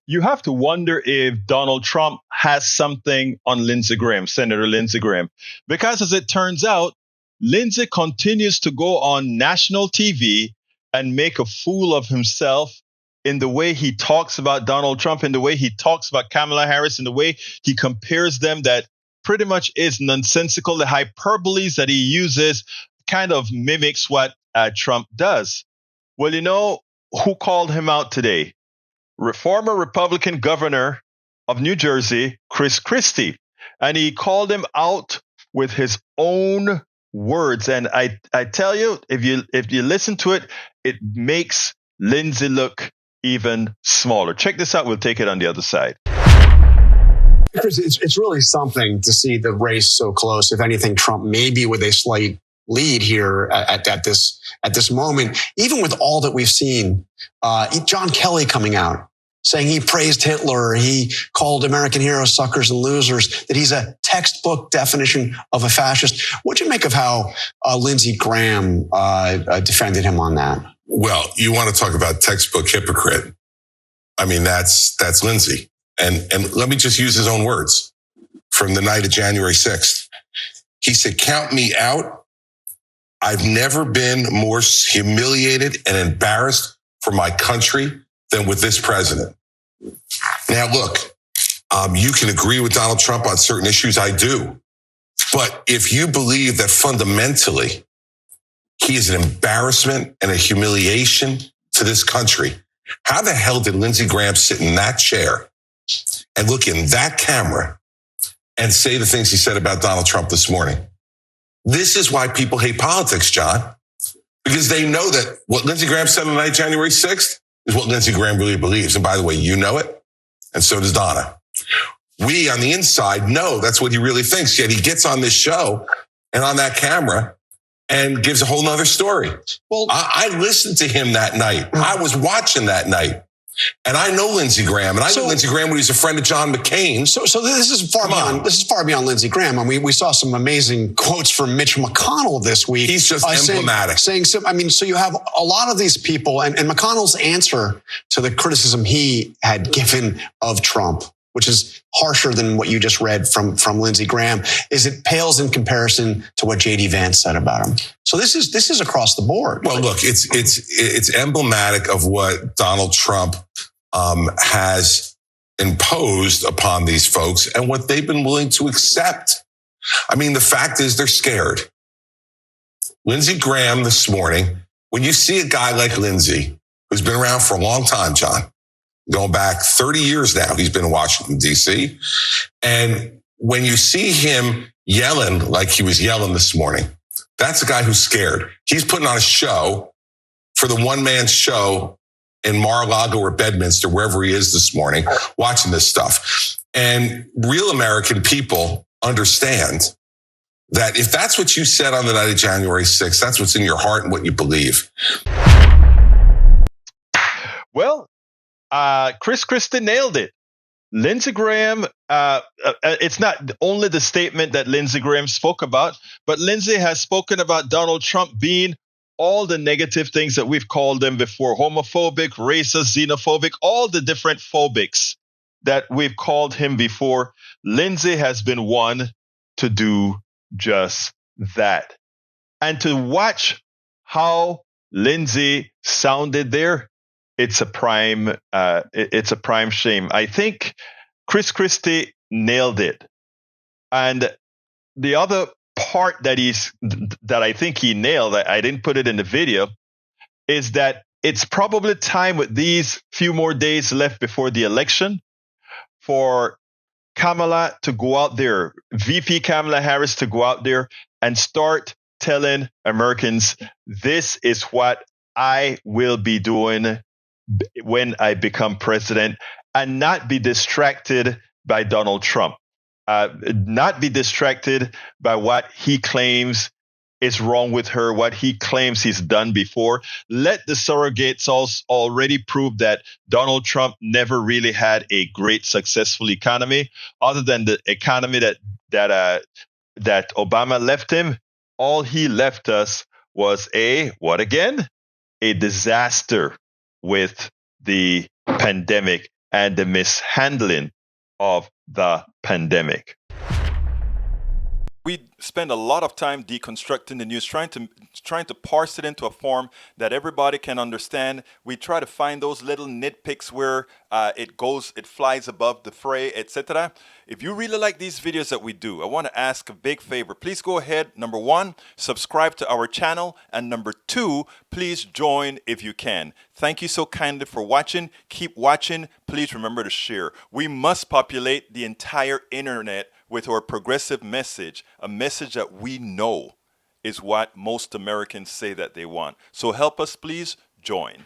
you have to wonder if Donald Trump has something on Lindsey Graham, Senator Lindsey Graham, because as it turns out, Lindsey continues to go on national TV and make a fool of himself in the way he talks about Donald Trump, in the way he talks about Kamala Harris, in the way he compares them, that pretty much is nonsensical. The hyperboles that he uses kind of mimics what Trump does. Well, you know who called him out today? Former Republican governor of New Jersey, Christie. And he called him out with his own words. And I tell you, if you listen to it, it makes Lindsey look even smaller. Check this out. We'll take it on the other side. Chris, it's really something to see the race so close. If anything, Trump maybe with a slight lead here at this moment, even with all that we've seen. John Kelly coming out saying he praised Hitler, he called American heroes suckers and losers, that he's a textbook definition of a fascist. What'd you make of how Lindsey Graham defended him on that? Well, you want to talk about textbook hypocrite. I mean, that's Lindsey. And let me just use his own words from the night of January 6th. He said, "Count me out. I've never been more humiliated and embarrassed for my country than with this president." Now, look, you can agree with Donald Trump on certain issues. I do. But if you believe that fundamentally he is an embarrassment and a humiliation to this country, how the hell did Lindsey Graham sit in that chair and look in that camera and say the things he said about Donald Trump this morning? This is why people hate politics, John, because they know that what Lindsey Graham said on the night of January 6th is what Lindsey Graham really believes. And by the way, you know it, and so does Donna. We on the inside know that's what he really thinks, yet he gets on this show and on that camera and gives a whole nother story. Well, I listened to him that night. I was watching that night. And I know Lindsey Graham, and I know Lindsey Graham when he was a friend of John McCain. So this is far beyond Lindsey Graham. I mean, we saw some amazing quotes from Mitch McConnell this week. He's just emblematic. So you have a lot of these people, and McConnell's answer to the criticism he had given of Trump, which is harsher than what you just read from Lindsey Graham, is it pales in comparison to what J.D. Vance said about him. So this is across the board. Well, look, it's emblematic of what Donald Trump has imposed upon these folks and what they've been willing to accept. I mean, the fact is they're scared. Lindsey Graham this morning, when you see a guy like Lindsey, who's been around for a long time, John, going back 30 years now, he's been in Washington, D.C. And when you see him yelling like he was yelling this morning, that's a guy who's scared. He's putting on a show for the one-man show in Mar-a-Lago or Bedminster, wherever he is this morning, watching this stuff. And real American people understand that if that's what you said on the night of January 6th, that's what's in your heart and what you believe. Well, Christie nailed it. Lindsey Graham, it's not only the statement that Lindsey Graham spoke about, but Lindsey has spoken about Donald Trump being all the negative things that we've called him before: homophobic, racist, xenophobic, all the different phobics that we've called him before. Lindsey has been one to do just that. And to watch how Lindsey sounded there, it's a prime shame. I think Christie nailed it. And the other part that I think he nailed, I didn't put it in the video, is that it's probably time, with these few more days left before the election, for Kamala to go out there, VP Kamala Harris to go out there and start telling Americans, this is what I will be doing when I become president, and not be distracted by Donald Trump. Not be distracted by what he claims is wrong with her, what he claims he's done before. Let the surrogates already prove that Donald Trump never really had a great, successful economy, other than the economy that Obama left him. All he left us was a disaster with the pandemic. and the mishandling of the pandemic. We spend a lot of time deconstructing the news, trying to parse it into a form that everybody can understand. We try to find those little nitpicks where it flies above the fray, etc. If you really like these videos that we do, I want to ask a big favor. Please go ahead. Number one, subscribe to our channel, and number two, please join if you can. Thank you so kindly for watching. Keep watching. Please remember to share. We must populate the entire internet with our progressive message, a message that we know is what most Americans say that they want. So help us, please join.